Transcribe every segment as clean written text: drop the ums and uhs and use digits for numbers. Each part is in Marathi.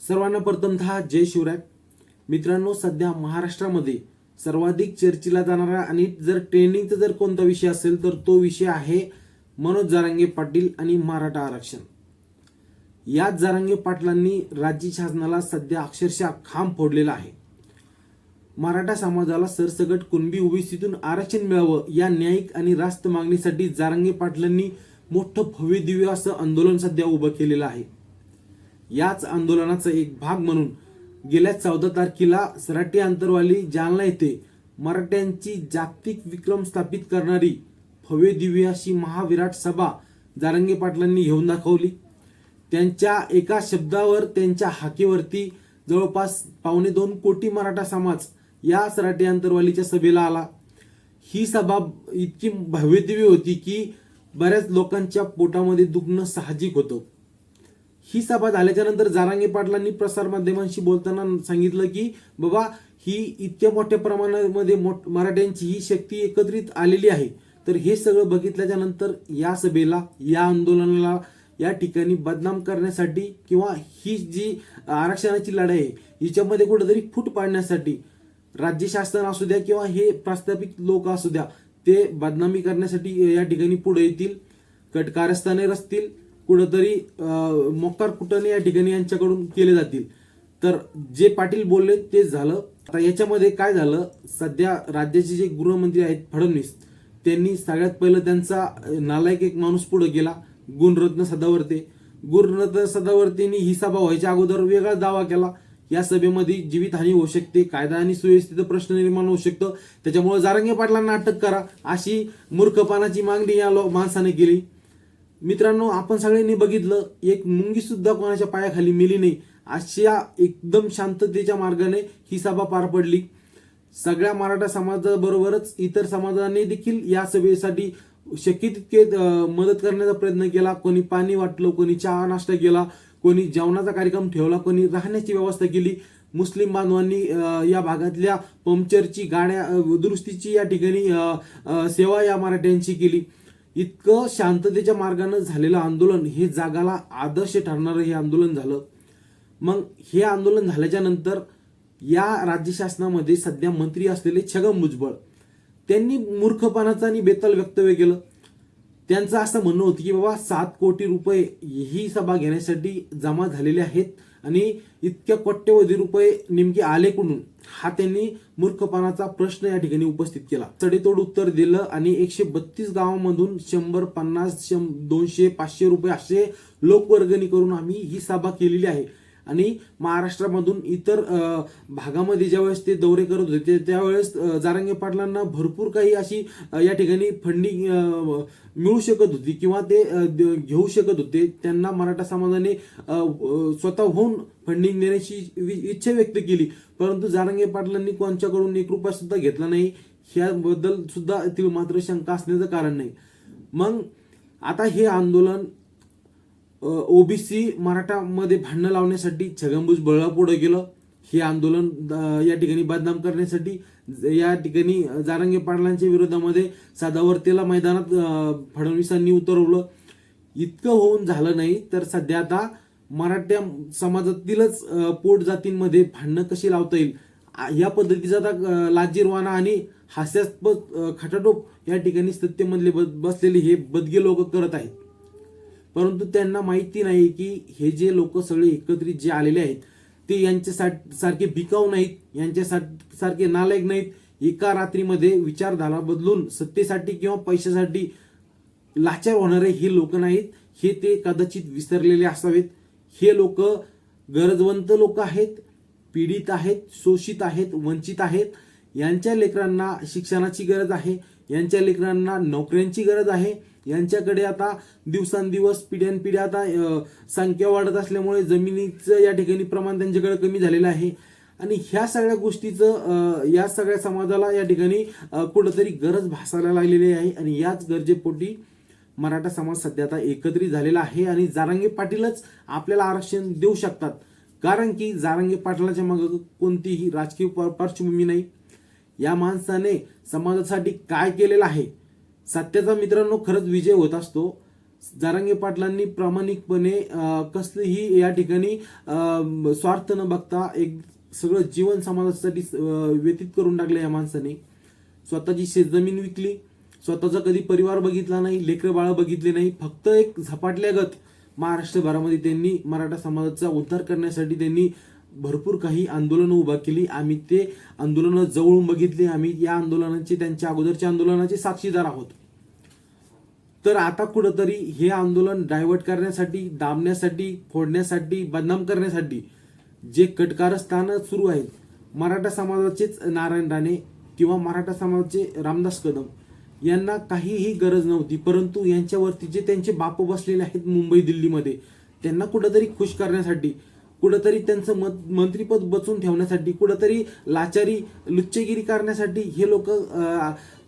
सर्वांना प्रथमतः जय शिवराय. मित्रांनो, सध्या महाराष्ट्रामध्ये सर्वाधिक चर्चेला जाणारा आणि जर ट्रेंडिंगचा जर कोणता विषय असेल तर तो विषय आहे मनोज जरांगे पाटील आणि मराठा आरक्षण. याच जरांगे पाटलांनी राज्य शासनाला सध्या अक्षरशः खांब फोडलेला आहे. मराठा समाजाला सरसकट कुणबी ओबीसीतून आरक्षण मिळावं या न्यायिक आणि रास्त मागणीसाठी जरांगे पाटलांनी मोठं भव्य दिव्य असं आंदोलन सध्या उभं केलेलं आहे. याच आंदोलनाचा एक भाग म्हणून गेल्या 14 तारखेला सराटी आंतरवाली जालना येथे मराठ्यांची जागतिक विक्रम स्थापित करणारी भव्य दिव्य अशी महाविराट सभा जरांगे पाटलांनी घेऊन दाखवली. त्यांच्या एका शब्दावर, त्यांच्या हाकेवरती जवळपास 2.25 कोटी मराठा समाज या सराटी आंतरवालीच्या सभेला आला. ही सभा इतकी भव्य दिव्य होती की बऱ्याच लोकांच्या पोटामध्ये दुखणं साहजिक होतं. ही सभा झाल्याच्या नंतर जरांगे पाटलांनी प्रसार माध्यमांशी बोलताना सांगितलं की बाबा, ही इतक्या मोठ्या प्रमाणामध्ये मराठ्यांची ही शक्ती एकत्रित आलेली आहे. तर हे सगळं बघितल्याच्या नंतर या सभेला, या आंदोलनाला या ठिकाणी बदनाम करण्यासाठी किंवा ही जी आरक्षणाची लढाई आहे हिच्यामध्ये कुठेतरी फूट पाडण्यासाठी राज्य शासन असू द्या किंवा हे प्रस्थापित लोक असू द्या, ते बदनामी करण्यासाठी या ठिकाणी पुढे येतील. कारस्थाने रचतील, कुठंतरी मोकार कुटणे या ठिकाणी यांच्याकडून केले जातील. तर जे पाटील बोलले तेच झालं. आता याच्यामध्ये काय झालं, सध्या राज्याचे जे गृहमंत्री आहेत फडणवीस, त्यांनी सगळ्यात पहिलं त्यांचा नालायक एक माणूस पुढे गेला, गुणरत्न सदावर्ते. गुणरत्न सदावर्तेंनी ही सभा व्हायच्या अगोदर वेगळा दावा केला. या सभेमध्ये जीवितहानी होऊ शकते, कायदा आणि सुव्यवस्थेचा प्रश्न निर्माण होऊ शकतो, त्याच्यामुळे जरांगे पाटलांना अटक करा, अशी मूर्खपणाची मागणी या माणसाने केली. मित्रांनो, आपण सगळ्यांनी बघितलं, एक मुंगी सुद्धा कोणाच्या पायाखाली मिली नाही, अशा एकदम शांततेच्या मार्गाने ही सभा पार पडली. सगळ्या मराठा समाजाबरोबरच इतर समाजाने देखील या सभेसाठी शक्य तितके मदत करण्याचा प्रयत्न केला. कोणी पाणी वाटलं, कोणी चहा नाश्ता केला, कोणी जेवणाचा कार्यक्रम ठेवला, कोणी राहण्याची व्यवस्था केली. मुस्लिम बांधवांनी या भागातल्या पंक्चरची, गाड्या दुरुस्तीची या ठिकाणी सेवा या मराठ्यांची केली. इतकं शांततेच्या मार्गाने झालेलं आंदोलन हे जगाला आदर्श ठरणारं हे आंदोलन झालं. मग हे आंदोलन झाल्याच्या नंतर या राज्य शासनामध्ये सध्या मंत्री असलेले छगन भुजबळ, त्यांनी मूर्खपणाचं आणि बेताल वक्तव्य केलं. त्यांचं असं म्हणणं होतं की बाबा 7 कोटी रुपये ही सभा घेण्यासाठी जमा झालेले आहेत आणि इतक्या कोट्यवधी रुपये नेमके आले कुठून, हा त्यांनी मूर्खपणाचा प्रश्न या ठिकाणी उपस्थित केला. सडेतोड उत्तर दिलं आणि 132 गावांमधून 100, 50, 200, 500 रुपये असे लोकवर्गणी करून आम्ही ही सभा केलेली आहे. आणि महाराष्ट्रामधून इतर भागामध्ये ज्यावेळेस ते दौरे करत होते त्यावेळेस जरांगे पाटलांना भरपूर काही अशी या ठिकाणी फंडिंग मिळू शकत होती किंवा ते घेऊ शकत होते. त्यांना मराठा समाजाने स्वतःहून फंडिंग देण्याची इच्छा व्यक्त केली, परंतु जरांगे पाटलांनी कोणच्याकडून 1 रुपया सुद्धा घेतला नाही. ह्याबद्दल सुद्धा ती मात्र शंका असण्याचं कारण नाही. मग आता हे आंदोलन ओबीसी मराठामध्ये भांडणं लावण्यासाठी छगन भुजबळ पुढे गेलं. हे आंदोलन या ठिकाणी बदनाम करण्यासाठी या ठिकाणी जरांगे पाटलांच्या विरोधामध्ये सदावर्तेला मैदानात फडणवीसांनी उतरवलं. इतकं होऊन झालं नाही तर सध्या आता मराठा समाजातीलच पोट जातींमध्ये भांडणं कशी लावता येईल या पद्धतीचा आता लाजीरवाणा आणि हास्यास्पद खटाटोप या ठिकाणी सत्तेमधले बसलेले हे बदगे लोक करत आहेत. परंतु त्यांना माहिती नाही की हे जे लोक सगळे एकत्रित जे आलेले आहेत ते यांच्यासारखे भिकाऊ नाहीत, यांच्यासारखे नालायक नाहीत. एका रात्रीमध्ये विचारधारा बदलून सत्तेसाठी किंवा पैशासाठी लाचार होणारे हे लोक नाहीत. हे ते कदाचित विसरलेले असावेत. हे लोक गरजवंत लोक आहेत, पीडित आहेत, शोषित आहेत, वंचित आहेत. यांच्या लेकरांना शिक्षणाची गरज आहे, यांच्या लेकरांना नोकऱ्यांची गरज आहे. यांच्याकडे आता दिवसांदिवस पिढ्यानपिढ्या आता संख्या वाढत असल्यामुळे जमिनीचं या ठिकाणी प्रमाण त्यांच्याकडे कमी झालेलं आहे. आणि ह्या सगळ्या गोष्टीचं या सगळ्या समाजाला या ठिकाणी कुठंतरी गरज भासायला लागलेली आहे. आणि याच गरजेपोटी मराठा समाज सध्या आता एकत्रित झालेला आहे आणि जरांगे पाटीलच आपल्याला आरक्षण देऊ शकतात, कारण की जरांगे पाटलाच्या मागे कोणतीही राजकीय पार्श्वभूमी नाही. या माणसाने समाजासाठी काय केलेलं आहे, सत्याचा मित्रांनो खरंच विजय होत असतो. जारंगे पाटलांनी प्रामाणिकपणे कसलीही या ठिकाणी स्वार्थ न बघता एक सगळं जीवन समाजासाठी व्यतीत करून टाकलं या माणसाने. स्वतःची शेतजमीन विकली, स्वतःचा कधी परिवार बघितला नाही, लेकरं बाळ बघितले नाही, फक्त एक झपाटल्यागत महाराष्ट्रभरामध्ये त्यांनी मराठा समाजाचा उद्धार करण्यासाठी त्यांनी भरपूर काही आंदोलनं उभा केली. आम्ही ते आंदोलनं जवळून बघितली. आम्ही या आंदोलनाचे, त्यांच्या अगोदरच्या आंदोलनाचे साक्षीदार आहोत. तर आता कुठंतरी हे आंदोलन डायव्हर्ट करण्यासाठी, दाबण्यासाठी, फोडण्यासाठी, बदनाम करण्यासाठी जे कटकारस्थान सुरू आहेत, मराठा समाजाचेच नारायण राणे किंवा मराठा समाजाचे रामदास कदम यांना काहीही गरज नव्हती. परंतु यांच्यावरती जे त्यांचे बाप बसलेले आहेत मुंबई दिल्लीमध्ये, त्यांना कुठंतरी खुश करण्यासाठी, कुठंतरी त्यांचं मंत्रीपद बचून ठेवण्यासाठी, कुठंतरी लाचारी लुच्चेगिरी करण्यासाठी हे लोक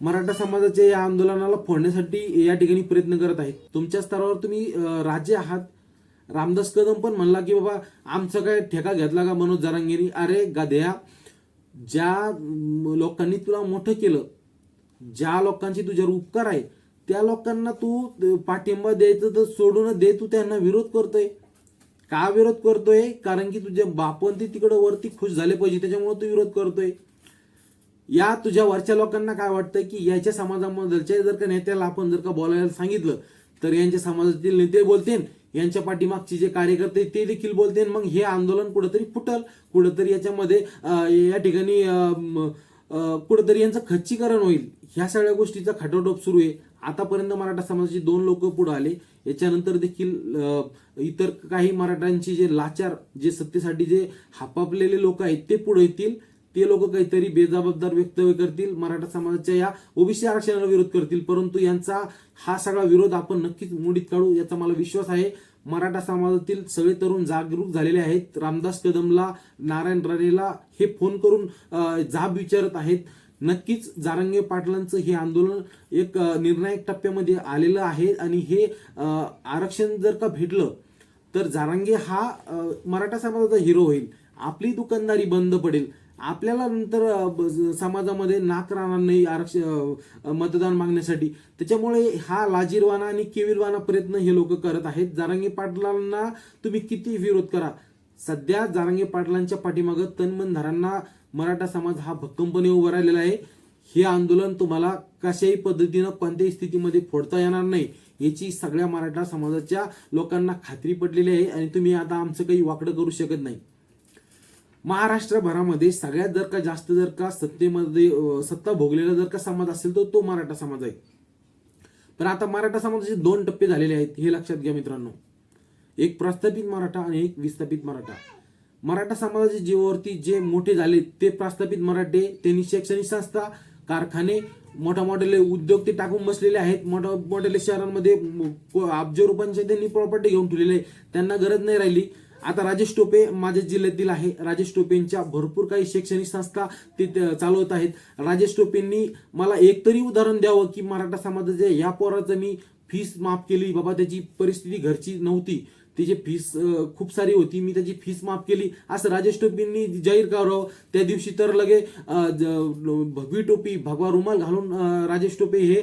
मराठा समाजाच्या या आंदोलनाला फोडण्यासाठी या ठिकाणी प्रयत्न करत आहेत. तुमच्या स्तरावर तुम्ही राजे आहात. रामदास कदम पण म्हणला की बाबा आमचा काय ठेका घेतला का मनोज जरांगेंनी? अरे गध्या, ज्या लोकांनी तुला मोठं केलं, ज्या लोकांची तुझ्यावर उपकार आहे, त्या लोकांना तू पाठिंबा द्यायचं तर सोडून दे. तू त्यांना विरोध करतोय का? विरोध करतोय कारण की तुझ्या बापंती तिकडं वरती खुश झाले पाहिजे, त्याच्यामुळे तू विरोध करतोय. या तुझ्या वरच्या लोकांना काय वाटतंय की याच्या समाजामधल्या जर का नेत्याला आपण जर का बोलायला सांगितलं तर यांच्या समाजातील नेते बोलतील, यांच्या पाठीमागचे जे कार्यकर्ते ते देखील बोलतील. मग हे आंदोलन कुठंतरी फुटल, कुठंतरी याच्यामध्ये या ठिकाणी कुठंतरी यांचं खच्चीकरण होईल. ह्या सगळ्या गोष्टीचा खटाटोप सुरू आहे. आतापर्यंत मराठा समाजाचे 2 लोक पुढे आले. याच्यानंतर देखील इतर काही मराठ्यांचे जे लाचार, जे सत्तेसाठी जे हापापलेले लोक आहेत ते पुढे येतील. ते लोक काहीतरी बेजबाबदार वक्तव्य करतील, मराठा समाजाच्या या ओबीसी आरक्षणाला विरोध करतील. परंतु यांचा हा सगळा विरोध आपण नक्कीच मोडीत काढू, याचा मला विश्वास आहे. मराठा समाजातील सगळे तरुण जागरूक झालेले आहेत. रामदास कदमला, नारायण राणेला हे फोन करून जाब विचारत आहेत. नक्कीच जारंगे पाटलांचं हे आंदोलन एक निर्णायक टप्प्यामध्ये आलेलं आहे आणि हे आरक्षण जर का भेटलं तर जारंगे हा मराठा समाजाचा हिरो होईल. आपली दुकानदारी बंद पडेल. आपल्याला नंतर समाजामध्ये नाक राहणार नाही आरक्षण मतदान मागण्यासाठी. त्याच्यामुळे हा लाजीरवाना आणि केविलवाना प्रयत्न हे लोक करत आहेत. जारंगे पाटलांना तुम्ही किती विरोध करा, सध्या जारंगे पाटलांच्या पाठीमागं तनमनधारांना मराठा समाज हा भक्कमपणे उभा राहिलेला आहे. हे आंदोलन तुम्हाला कशाही पद्धतीनं कोणत्याही स्थितीमध्ये फोडता येणार नाही याची सगळ्या मराठा समाजाच्या लोकांना खात्री पडलेली आहे आणि तुम्ही आता आमचं काही वाकडं करू शकत नाही. महाराष्ट्रभरामध्ये सगळ्यात जर का जास्त जर का सत्तेमध्ये सत्ता भोगलेला जर का समाज असेल तर तो मराठा समाज आहे. पण आता मराठा समाजाचे 2 टप्पे झालेले आहेत, हे लक्षात घ्या मित्रांनो. एक प्रस्थापित मराठा आणि एक विस्थापित मराठा. मराठा समाजाच्या जीवावरती जे मोठे झाले ते प्रस्थापित मराठे, त्यांनी शैक्षणिक संस्था, कारखाने, मोठे उद्योग ते टाकून बसलेले आहेत. मोठ्या शहरांमध्ये अब्ज रुपयांचे त्यांनी प्रॉपर्टी घेऊन ठेवलेली आहे. त्यांना गरज नाही राहिली. आता राजेश टोपे माझ्या जिल्ह्यातील आहे. राजेश टोपेंच्या भरपूर काही शैक्षणिक संस्था ते चालवत आहेत. राजेश टोपेंनी मला एक तरी उदाहरण द्यावं की मराठा समाजाच्या या पोराचं मी फीस माफ केली. बाबा त्याची परिस्थिती घरची नव्हती, त्याची फीस खूप सारी होती, मी त्याची फीस माफ केली, असं राजेश टोपेंनी जाहीर करावं. त्या दिवशी तर लगे भगवी टोपी, भगवा रुमाल घालून राजेश टोपे हे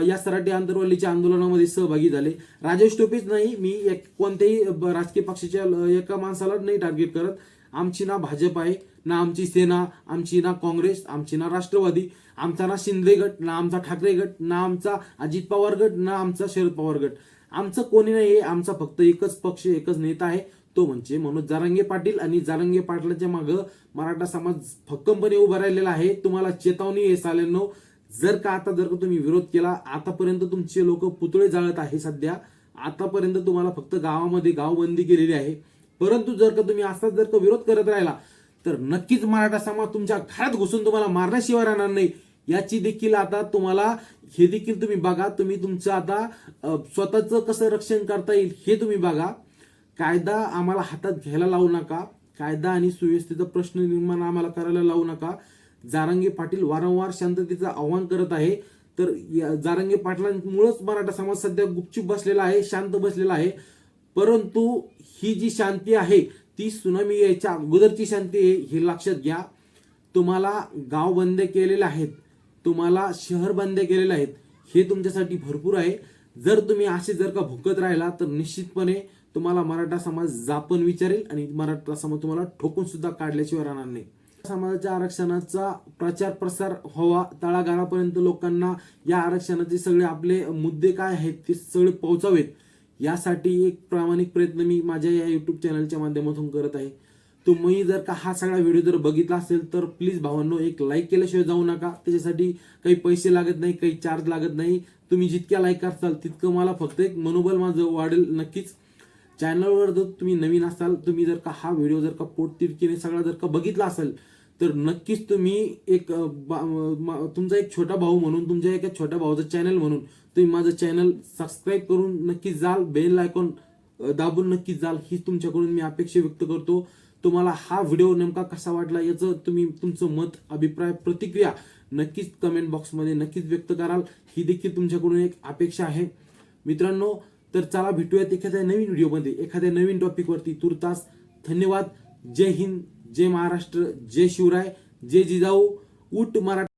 या सराटी आंतरवालीच्या आंदोलनामध्ये सहभागी झाले. राजेश टोपेच नाही, मी कोणत्याही राजकीय पक्षाच्या एका माणसाला नाही टार्गेट करत. आमची ना भाजप आहे, ना आमची सेना, आमची ना काँग्रेस, आमची ना राष्ट्रवादी, आमचा ना शिंदे गट, ना आमचा ठाकरे गट, ना आमचा अजित पवार गट, ना आमचा शरद पवार गट. आमचं कोणी नाही. आमचा फक्त एकच पक्ष, एकच नेता आहे, तो म्हणजे मनोज जारंगे पाटील. आणि जारंगे पाटलाच्या मागं मराठा समाज भक्कमपणे उभा राहिलेला आहे. तुम्हाला चेतावणी आहे साल्यांनो, जर का तुम्ही विरोध केला, आतापर्यंत तुमचे लोक पुतळे जाळत आहे. सध्या आतापर्यंत तुम्हाला फक्त गावामध्ये गावबंदी केलेली आहे. परंतु जर का तुम्ही असाच जर का विरोध करत राहिला तर नक्कीच मराठा समाज तुमच्या घरात घुसून तुम्हाला मारण्याशिवाय राहणार नाही. याची देखील आता तुम्हाला हे देखील तुम्ही बघा. तुम्ही तुमचं आता स्वतःचं कसं रक्षण करता येईल हे तुम्ही बघा. कायदा आम्हाला हातात घ्यायला लावू नका. कायदा आणि सुव्यवस्थेचा प्रश्न निर्माण आम्हाला करायला लावू नका. जारंगे पाटील वारंवार शांततेचं आव्हान करत आहे. तर जारंगे पाटलांमुळेच मराठा समाज सध्या गुपचूप बसलेला आहे, शांत बसलेला आहे. परंतु ही जी शांती आहे ती सुनामी यायच्या अगोदरची शांती आहे, हे लक्षात घ्या. तुम्हाला गाव बंद केलेले आहेत, तुम्हाला शहर बंद केलेले आहेत, हे तुमच्यासाठी भरपूर आहे. जर तुम्ही असे जर का भुकत राहिला तर निश्चितपणे तुम्हाला मराठा समाज जापन विचारेल आणि मराठा समाज तुम्हाला ठोकून सुद्धा काढल्याशिवाय राहणार नाही. समाजाच्या आरक्षणाचा प्रचार प्रसार व्हावा, तळागाळापर्यंत लोकांना या आरक्षणाचे सगळे आपले मुद्दे काय आहेत ते सगळे पोहोचावेत, यासाठी एक प्रामाणिक प्रयत्न मी माझ्या या युट्यूब चॅनलच्या माध्यमातून करत आहे. तुम्ही जर का हा सगळा व्हिडिओ जर बघितला असेल तर प्लीज भावांनो एक लाईक केल्याशिवाय जाऊ नका. त्याच्यासाठी काही पैसे लागत नाही, काही चार्ज लागत नाही. तुम्ही जितक्या लाईक करताल तितकं मला फक्त एक मनोबल माझं वाढेल नक्कीच. चॅनलवर जर तुम्ही नवीन असाल, तुम्ही जर का हा व्हिडिओ जर का पोटतिडकीने सगळा जर का बघितला असेल तर नक्कीच तुम्ही एक तुमचा एक छोटा भाऊ म्हणून, तुमच्या एका छोट्या भावाचं चॅनल म्हणून तुम्ही माझं चॅनल सबस्क्राईब करून नक्कीच जाल, बेल आयकॉन दाबून नक्कीच जाल, ही तुमच्याकडून मी अपेक्षा व्यक्त करतो. तुम्हाला हा व्हिडिओ नेमका कसा वाटला याचं तुम्ही तुमचं मत, अभिप्राय, प्रतिक्रिया नक्कीच कमेंट बॉक्समध्ये नक्कीच व्यक्त कराल, ही देखील तुमच्याकडून एक अपेक्षा आहे. मित्रांनो, तर चला भेटूयात एखाद्या नवीन व्हिडिओमध्ये, एखाद्या नवीन टॉपिकवरती. तुर्तास धन्यवाद. जय हिंद, जय महाराष्ट्र, जय शिवराय, जय जिजाऊ. उठ मराठा.